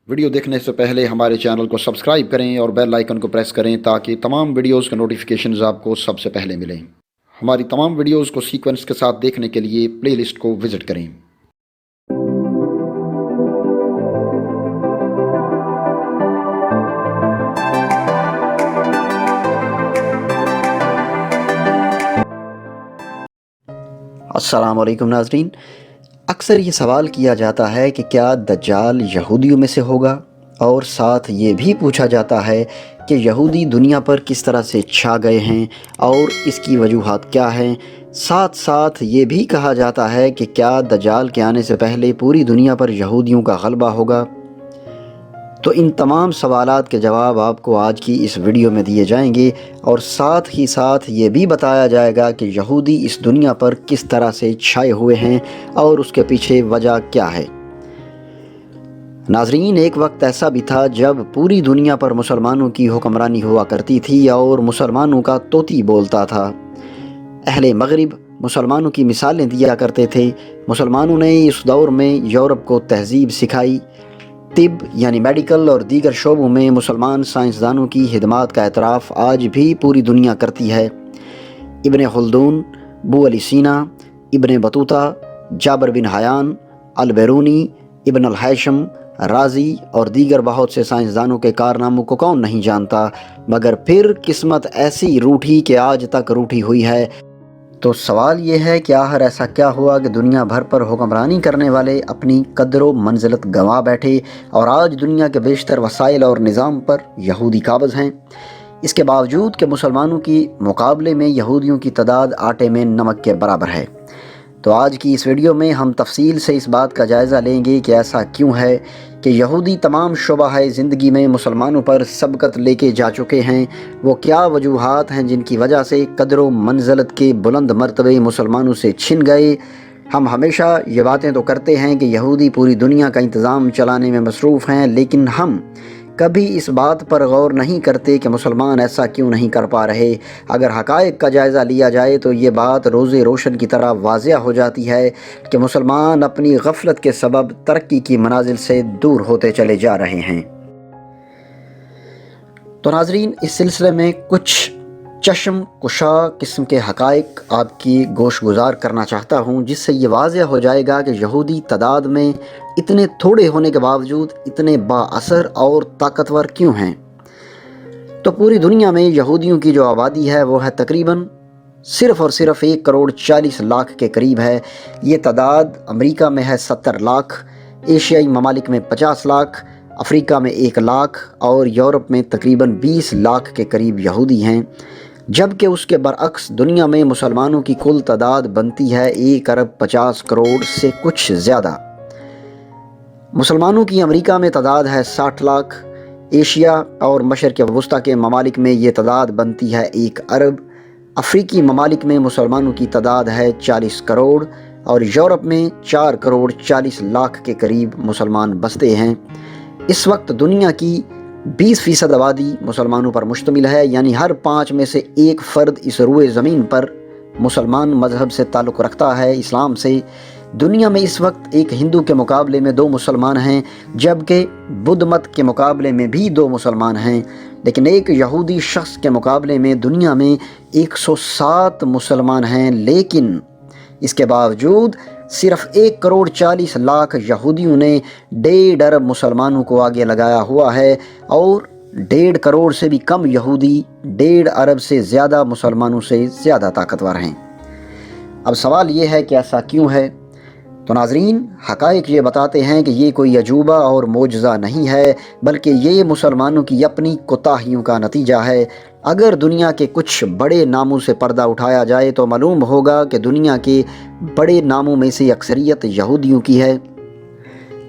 Video دیکھنے سے پہلے ہمارے چینل کو سبسکرائب کریں اور بیل آئیکن کو پریس کریں تاکہ تمام ویڈیوز کے نوٹیفیکیشنز آپ کو سب سے پہلے ملیں۔ ہماری تمام ویڈیوز کو سیکوینس کے ساتھ دیکھنے کے لیے پلے لسٹ کو وزٹ کریں۔ السلام علیکم ناظرین، اکثر یہ سوال کیا جاتا ہے کہ کیا دجال یہودیوں میں سے ہوگا، اور ساتھ یہ بھی پوچھا جاتا ہے کہ یہودی دنیا پر کس طرح سے چھا گئے ہیں اور اس کی وجوہات کیا ہیں۔ ساتھ ساتھ یہ بھی کہا جاتا ہے کہ کیا دجال کے آنے سے پہلے پوری دنیا پر یہودیوں کا غلبہ ہوگا۔ تو ان تمام سوالات کے جواب آپ کو آج کی اس ویڈیو میں دیے جائیں گے، اور ساتھ ہی ساتھ یہ بھی بتایا جائے گا کہ یہودی اس دنیا پر کس طرح سے چھائے ہوئے ہیں اور اس کے پیچھے وجہ کیا ہے۔ ناظرین، ایک وقت ایسا بھی تھا جب پوری دنیا پر مسلمانوں کی حکمرانی ہوا کرتی تھی اور مسلمانوں کا طوطی بولتا تھا۔ اہل مغرب مسلمانوں کی مثالیں دیا کرتے تھے۔ مسلمانوں نے اس دور میں یورپ کو تہذیب سکھائی۔ طب یعنی میڈیکل اور دیگر شعبوں میں مسلمان سائنسدانوں کی خدمات کا اعتراف آج بھی پوری دنیا کرتی ہے۔ ابن خلدون، ابو علی سینا، ابن بطوطہ، جابر بن حیان، البیرونی، ابن الہیثم، رازی اور دیگر بہت سے سائنسدانوں کے کارناموں کو کون نہیں جانتا، مگر پھر قسمت ایسی روٹھی کہ آج تک روٹھی ہوئی ہے۔ تو سوال یہ ہے کہ آخر ایسا کیا ہوا کہ دنیا بھر پر حکمرانی کرنے والے اپنی قدر و منزلت گنوا بیٹھے اور آج دنیا کے بیشتر وسائل اور نظام پر یہودی قابض ہیں، اس کے باوجود کہ مسلمانوں کی مقابلے میں یہودیوں کی تعداد آٹے میں نمک کے برابر ہے۔ تو آج کی اس ویڈیو میں ہم تفصیل سے اس بات کا جائزہ لیں گے کہ ایسا کیوں ہے کہ یہودی تمام شعبہ زندگی میں مسلمانوں پر سبقت لے کے جا چکے ہیں۔ وہ کیا وجوہات ہیں جن کی وجہ سے قدر و منزلت کے بلند مرتبے مسلمانوں سے چھن گئے۔ ہم ہمیشہ یہ باتیں تو کرتے ہیں کہ یہودی پوری دنیا کا انتظام چلانے میں مصروف ہیں، لیکن ہم کبھی اس بات پر غور نہیں کرتے کہ مسلمان ایسا کیوں نہیں کر پا رہے۔ اگر حقائق کا جائزہ لیا جائے تو یہ بات روز روشن کی طرح واضح ہو جاتی ہے کہ مسلمان اپنی غفلت کے سبب ترقی کی منازل سے دور ہوتے چلے جا رہے ہیں۔ تو ناظرین، اس سلسلے میں کچھ چشم کشا قسم کے حقائق آپ کی گوش گزار کرنا چاہتا ہوں، جس سے یہ واضح ہو جائے گا کہ یہودی تعداد میں اتنے تھوڑے ہونے کے باوجود اتنے با اثر اور طاقتور کیوں ہیں۔ تو پوری دنیا میں یہودیوں کی جو آبادی ہے وہ ہے تقریباً صرف اور صرف 1,40,00,000 کے قریب ہے۔ یہ تعداد امریکہ میں ہے 70 لاکھ، ایشیائی ممالک میں 50 لاکھ، افریقہ میں 1 لاکھ اور یورپ میں تقریباً 20 لاکھ کے قریب یہودی ہیں، جبکہ اس کے برعکس دنیا میں مسلمانوں کی کل تعداد بنتی ہے 1,50,00,000,000 سے کچھ زیادہ۔ مسلمانوں کی امریکہ میں تعداد ہے 60 لاکھ، ایشیا اور مشرق وسطیٰ کے ممالک میں یہ تعداد بنتی ہے 1 ارب، افریقی ممالک میں مسلمانوں کی تعداد ہے 40 کروڑ اور یورپ میں 4,40,00,000 کے قریب مسلمان بستے ہیں۔ اس وقت دنیا کی 20% آبادی مسلمانوں پر مشتمل ہے، یعنی ہر 5 میں سے 1 فرد اس روئے زمین پر مسلمان مذہب سے تعلق رکھتا ہے، اسلام سے۔ دنیا میں اس وقت ایک ہندو کے مقابلے میں 2 مسلمان ہیں، جبکہ بدھ مت کے مقابلے میں بھی 2 مسلمان ہیں، لیکن ایک یہودی شخص کے مقابلے میں دنیا میں 107 مسلمان ہیں۔ لیکن اس کے باوجود صرف 1,40,00,000 یہودیوں نے 1.5 ارب مسلمانوں کو آگے لگایا ہوا ہے، اور 1.5 کروڑ سے بھی کم یہودی 1.5 ارب سے زیادہ مسلمانوں سے زیادہ طاقتور ہیں۔ اب سوال یہ ہے کہ ایسا کیوں ہے؟ تو ناظرین، حقائق یہ بتاتے ہیں کہ یہ کوئی عجوبہ اور معجزہ نہیں ہے، بلکہ یہ مسلمانوں کی اپنی کوتاہیوں کا نتیجہ ہے۔ اگر دنیا کے کچھ بڑے ناموں سے پردہ اٹھایا جائے تو معلوم ہوگا کہ دنیا کے بڑے ناموں میں سے اکثریت یہودیوں کی ہے،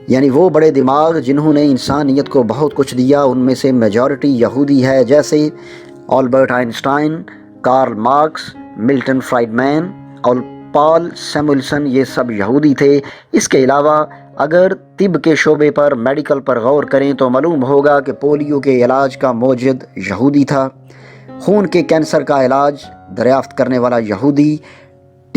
یعنی وہ بڑے دماغ جنہوں نے انسانیت کو بہت کچھ دیا، ان میں سے میجورٹی یہودی ہے، جیسے Albert Einstein, Karl Marx, Milton Friedman اور پال سیموئلسن، یہ سب یہودی تھے۔ اس کے علاوہ اگر طب کے شعبے پر، میڈیکل پر غور کریں تو معلوم ہوگا کہ پولیو کے علاج کا موجد یہودی تھا، خون کے کینسر کا علاج دریافت کرنے والا یہودی،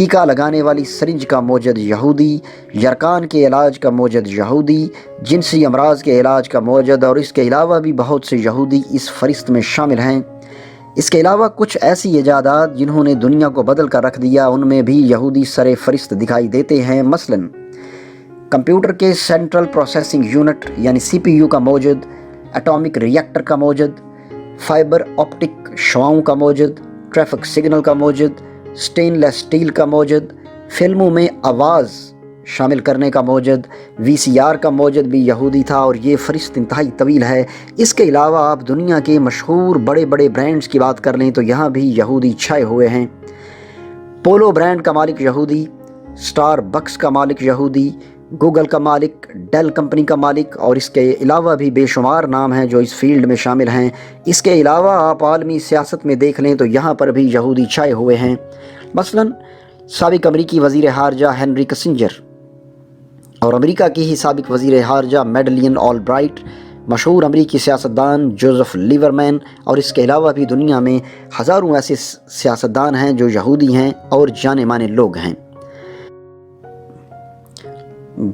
ٹیکہ لگانے والی سرنج کا موجد یہودی، یرقان کے علاج کا موجد یہودی، جنسی امراض کے علاج کا موجد اور اس کے علاوہ بھی بہت سے یہودی اس فہرست میں شامل ہیں۔ اس کے علاوہ کچھ ایسی ایجادات جنہوں نے دنیا کو بدل کر رکھ دیا، ان میں بھی یہودی سر فہرست دکھائی دیتے ہیں۔ مثلاً کمپیوٹر کے سینٹرل پروسیسنگ یونٹ یعنی CPU کا موجد، ایٹامک ریئیکٹر کا موجد، فائبر آپٹک شعاؤں کا موجد، ٹریفک سگنل کا موجد، سٹین لیس سٹیل کا موجد، فلموں میں آواز شامل کرنے کا موجد، VCR کا موجد بھی یہودی تھا، اور یہ فہرست انتہائی طویل ہے۔ اس کے علاوہ آپ دنیا کے مشہور بڑے بڑے برانڈز کی بات کر لیں تو یہاں بھی یہودی چھائے ہوئے ہیں۔ پولو برانڈ کا مالک یہودی، سٹار بکس کا مالک یہودی، گوگل کا مالک، ڈیل کمپنی کا مالک، اور اس کے علاوہ بھی بے شمار نام ہیں جو اس فیلڈ میں شامل ہیں۔ اس کے علاوہ آپ عالمی سیاست میں دیکھ لیں تو یہاں پر بھی یہودی چھائے ہوئے ہیں۔ مثلاً سابق امریکی وزیر خارجہ ہنری کسنجر اور امریکہ کی ہی سابق وزیر خارجہ میڈلین آلبرائٹ، مشہور امریکی سیاستدان جوزف لیورمین، اور اس کے علاوہ بھی دنیا میں ہزاروں ایسے سیاستدان ہیں جو یہودی ہیں اور جانے مانے لوگ ہیں۔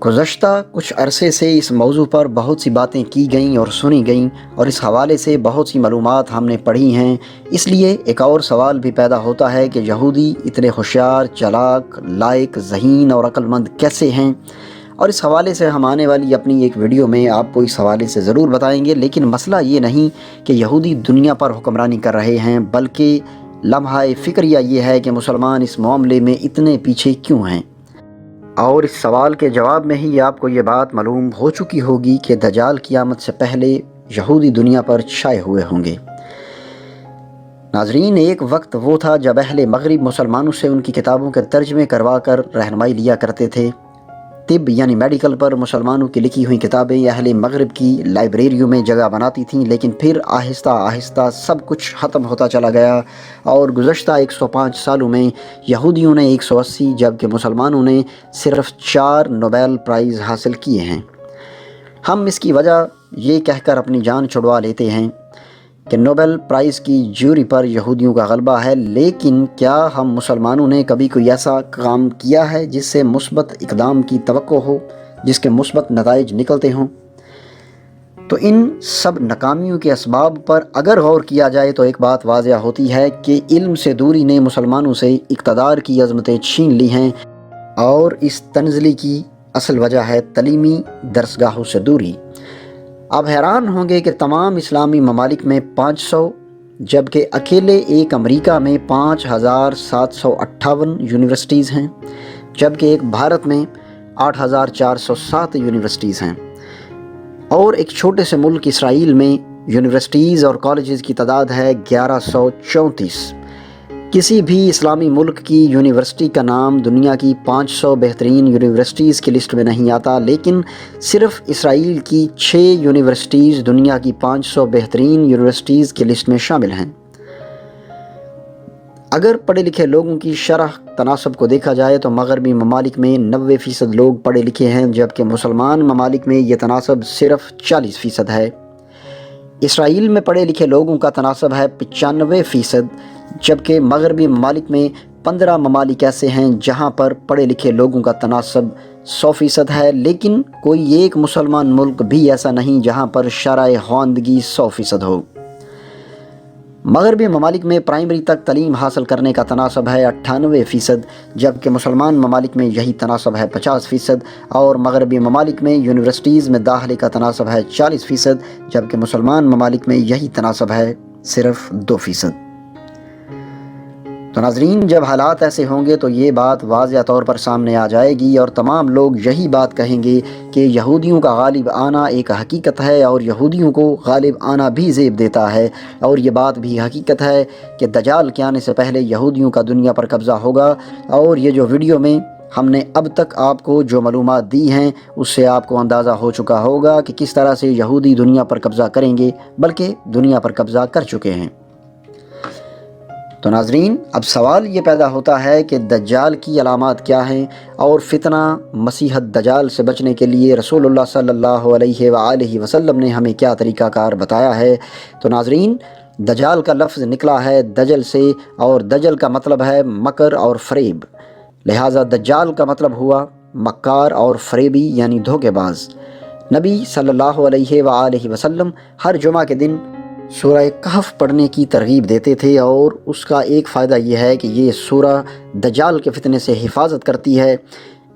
گزشتہ کچھ عرصے سے اس موضوع پر بہت سی باتیں کی گئیں اور سنی گئیں، اور اس حوالے سے بہت سی معلومات ہم نے پڑھی ہیں۔ اس لیے ایک اور سوال بھی پیدا ہوتا ہے کہ یہودی اتنے ہوشیار، چالاک، لائق، ذہین اور عقل مند کیسے ہیں؟ اور اس حوالے سے ہم آنے والی اپنی ایک ویڈیو میں آپ کو اس حوالے سے ضرور بتائیں گے۔ لیکن مسئلہ یہ نہیں کہ یہودی دنیا پر حکمرانی کر رہے ہیں، بلکہ لمحہ فکریہ یہ ہے کہ مسلمان اس معاملے میں اتنے پیچھے کیوں ہیں؟ اور اس سوال کے جواب میں ہی آپ کو یہ بات معلوم ہو چکی ہوگی کہ دجال قیامت سے پہلے یہودی دنیا پر چھائے ہوئے ہوں گے۔ ناظرین، ایک وقت وہ تھا جب اہل مغرب مسلمانوں سے ان کی کتابوں کے ترجمے کروا کر رہنمائی لیا کرتے تھے۔ طب یعنی میڈیکل پر مسلمانوں کی لکھی ہوئی کتابیں اہل مغرب کی لائبریریوں میں جگہ بناتی تھیں، لیکن پھر آہستہ آہستہ سب کچھ ختم ہوتا چلا گیا، اور گزشتہ 105 سالوں میں یہودیوں نے 180 جبکہ مسلمانوں نے صرف 4 نوبل پرائز حاصل کیے ہیں۔ ہم اس کی وجہ یہ کہہ کر اپنی جان چھڑوا لیتے ہیں کہ نوبل پرائز کی جیوری پر یہودیوں کا غلبہ ہے، لیکن کیا ہم مسلمانوں نے کبھی کوئی ایسا کام کیا ہے جس سے مثبت اقدام کی توقع ہو، جس کے مثبت نتائج نکلتے ہوں؟ تو ان سب ناکامیوں کے اسباب پر اگر غور کیا جائے تو ایک بات واضح ہوتی ہے کہ علم سے دوری نے مسلمانوں سے اقتدار کی عظمتیں چھین لی ہیں، اور اس تنزلی کی اصل وجہ ہے تعلیمی درسگاہوں سے دوری۔ آپ حیران ہوں گے کہ تمام اسلامی ممالک میں 500 جبکہ اکیلے ایک امریکہ میں 5758 یونیورسٹیز ہیں، جبکہ ایک بھارت میں 8407 یونیورسٹیز ہیں، اور ایک چھوٹے سے ملک اسرائیل میں یونیورسٹیز اور کالجز کی تعداد ہے 1134۔ کسی بھی اسلامی ملک کی یونیورسٹی کا نام دنیا کی 500 بہترین یونیورسٹیز کی لسٹ میں نہیں آتا، لیکن صرف اسرائیل کی 6 یونیورسٹیز دنیا کی 500 بہترین یونیورسٹیز کی لسٹ میں شامل ہیں۔ اگر پڑھے لکھے لوگوں کی شرح تناسب کو دیکھا جائے تو مغربی ممالک میں 90% لوگ پڑھے لکھے ہیں، جبکہ مسلمان ممالک میں یہ تناسب صرف 40% ہے۔ اسرائیل میں پڑھے لکھے لوگوں کا تناسب ہے 95%، جبکہ مغربی ممالک میں 15 ممالک ایسے ہیں جہاں پر پڑھے لکھے لوگوں کا تناسب 100% ہے، لیکن کوئی ایک مسلمان ملک بھی ایسا نہیں جہاں پر شرح خواندگی 100% ہو۔ مغربی ممالک میں پرائمری تک تعلیم حاصل کرنے کا تناسب ہے 98%، جبکہ مسلمان ممالک میں یہی تناسب ہے 50%، اور مغربی ممالک میں یونیورسٹیز میں داخلے کا تناسب ہے 40%، جبکہ مسلمان ممالک میں یہی تناسب ہے صرف 2%۔ تو ناظرین، جب حالات ایسے ہوں گے تو یہ بات واضح طور پر سامنے آ جائے گی، اور تمام لوگ یہی بات کہیں گے کہ یہودیوں کا غالب آنا ایک حقیقت ہے، اور یہودیوں کو غالب آنا بھی زیب دیتا ہے، اور یہ بات بھی حقیقت ہے کہ دجال کے آنے سے پہلے یہودیوں کا دنیا پر قبضہ ہوگا۔ اور یہ جو ویڈیو میں ہم نے اب تک آپ کو جو معلومات دی ہیں اس سے آپ کو اندازہ ہو چکا ہوگا کہ کس طرح سے یہودی دنیا پر قبضہ کریں گے، بلکہ دنیا پر قبضہ کر چکے ہیں۔ تو ناظرین، اب سوال یہ پیدا ہوتا ہے کہ دجال کی علامات کیا ہیں، اور فتنہ مسیحت دجال سے بچنے کے لیے رسول اللہ صلی اللہ علیہ وآلہ وسلم نے ہمیں کیا طریقہ کار بتایا ہے۔ تو ناظرین، دجال کا لفظ نکلا ہے دجل سے، اور دجل کا مطلب ہے مکر اور فریب، لہٰذا دجال کا مطلب ہوا مکار اور فریبی یعنی دھوکے باز۔ نبی صلی اللہ علیہ وآلہ وسلم ہر جمعہ کے دن سورہ کہف پڑھنے کی ترغیب دیتے تھے، اور اس کا ایک فائدہ یہ ہے کہ یہ سورہ دجال کے فتنے سے حفاظت کرتی ہے۔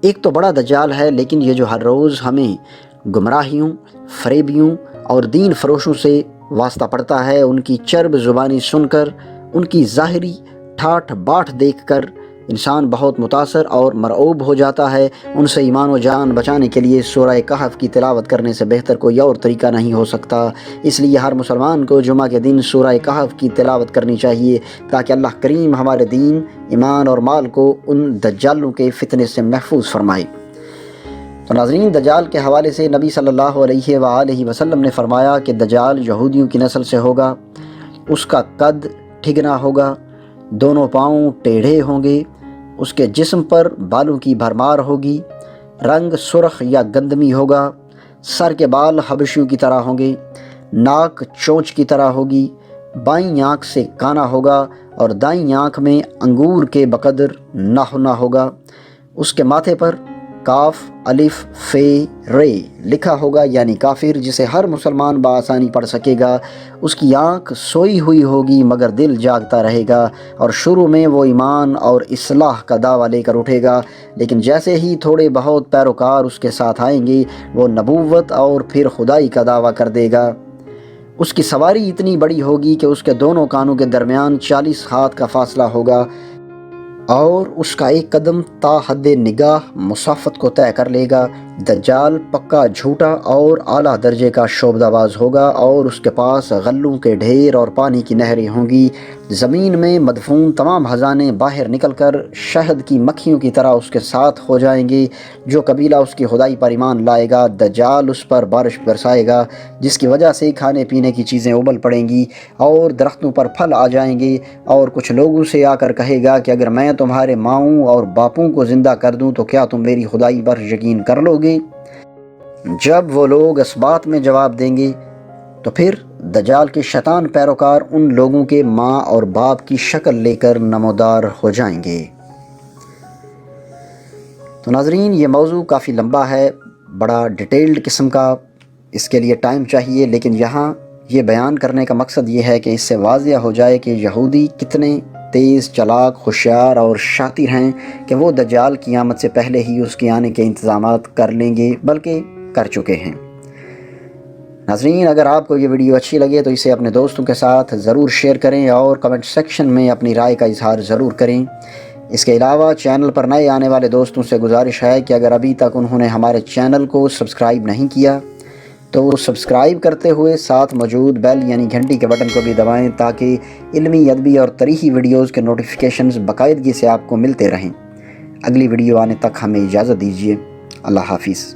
ایک تو بڑا دجال ہے، لیکن یہ جو ہر روز ہمیں گمراہیوں، فریبیوں اور دین فروشوں سے واسطہ پڑتا ہے، ان کی چرب زبانی سن کر، ان کی ظاہری ٹھاٹھ باٹھ دیکھ کر انسان بہت متاثر اور مرعوب ہو جاتا ہے۔ ان سے ایمان و جان بچانے کے لیے سورہ کہف کی تلاوت کرنے سے بہتر کوئی اور طریقہ نہیں ہو سکتا۔ اس لیے ہر مسلمان کو جمعہ کے دن سورہ کہف کی تلاوت کرنی چاہیے، تاکہ اللہ کریم ہمارے دین، ایمان اور مال کو ان دجالوں کے فتنے سے محفوظ فرمائے۔ تو ناظرین، دجال کے حوالے سے نبی صلی اللہ علیہ وآلہ وسلم نے فرمایا کہ دجال یہودیوں کی نسل سے ہوگا، اس کا قد ٹھگنا ہوگا، دونوں پاؤں ٹیڑھے ہوں گے، اس کے جسم پر بالوں کی بھرمار ہوگی، رنگ سرخ یا گندمی ہوگا، سر کے بال حبشیوں کی طرح ہوں گے، ناک چونچ کی طرح ہوگی، بائیں آنکھ سے کانا ہوگا اور دائیں آنکھ میں انگور کے بقدر نہ ہونا ہوگا، اس کے ماتھے پر کاف الف فے رے لکھا ہوگا یعنی کافر، جسے ہر مسلمان بآسانی پڑھ سکے گا۔ اس کی آنکھ سوئی ہوئی ہوگی مگر دل جاگتا رہے گا، اور شروع میں وہ ایمان اور اصلاح کا دعویٰ لے کر اٹھے گا، لیکن جیسے ہی تھوڑے بہت پیروکار اس کے ساتھ آئیں گے، وہ نبوت اور پھر خدائی کا دعویٰ کر دے گا۔ اس کی سواری اتنی بڑی ہوگی کہ اس کے دونوں کانوں کے درمیان 40 ہاتھ کا فاصلہ ہوگا، اور اس کا ایک قدم تا حد نگاہ مسافت کو طے کر لے گا۔ دجال پکا جھوٹا اور اعلیٰ درجے کا شعبدہ باز ہوگا، اور اس کے پاس غلوں کے ڈھیر اور پانی کی نہریں ہوں گی۔ زمین میں مدفون تمام خزانے باہر نکل کر شہد کی مکھیوں کی طرح اس کے ساتھ ہو جائیں گے۔ جو قبیلہ اس کی خدائی پر ایمان لائے گا، دجال اس پر بارش برسائے گا، جس کی وجہ سے کھانے پینے کی چیزیں ابل پڑیں گی اور درختوں پر پھل آ جائیں گے، اور کچھ لوگوں سے آ کر کہے گا کہ اگر میں تمہارے ماؤں اور باپوں کو زندہ کر دوں تو کیا تم میری خدائی پر یقین کر لو گے؟ جب وہ لوگ اس بات میں جواب دیں گے تو پھر دجال کے شیطان پیروکار ان لوگوں کے ماں اور باپ کی شکل لے کر نمودار ہو جائیں گے۔ تو ناظرین، یہ موضوع کافی لمبا ہے، بڑا ڈیٹیلڈ قسم کا، اس کے لیے ٹائم چاہیے، لیکن یہاں یہ بیان کرنے کا مقصد یہ ہے کہ اس سے واضح ہو جائے کہ یہودی کتنے تیز، چلاک، ہوشیار اور شاطر ہیں کہ وہ دجال کی آمد سے پہلے ہی اس کے آنے کے انتظامات کر لیں گے، بلکہ کر چکے ہیں۔ ناظرین، اگر آپ کو یہ ویڈیو اچھی لگے تو اسے اپنے دوستوں کے ساتھ ضرور شیئر کریں اور کمنٹ سیکشن میں اپنی رائے کا اظہار ضرور کریں۔ اس کے علاوہ چینل پر نئے آنے والے دوستوں سے گزارش ہے کہ اگر ابھی تک انہوں نے ہمارے چینل کو سبسکرائب نہیں کیا تو وہ سبسکرائب کرتے ہوئے ساتھ موجود بیل یعنی گھنٹی کے بٹن کو بھی دبائیں، تاکہ علمی، ادبی اور تاریخی ویڈیوز کے نوٹیفیکیشنز باقاعدگی سے آپ کو ملتے رہیں۔ اگلی ویڈیو آنے تک ہمیں اجازت دیجیے۔ اللہ حافظ۔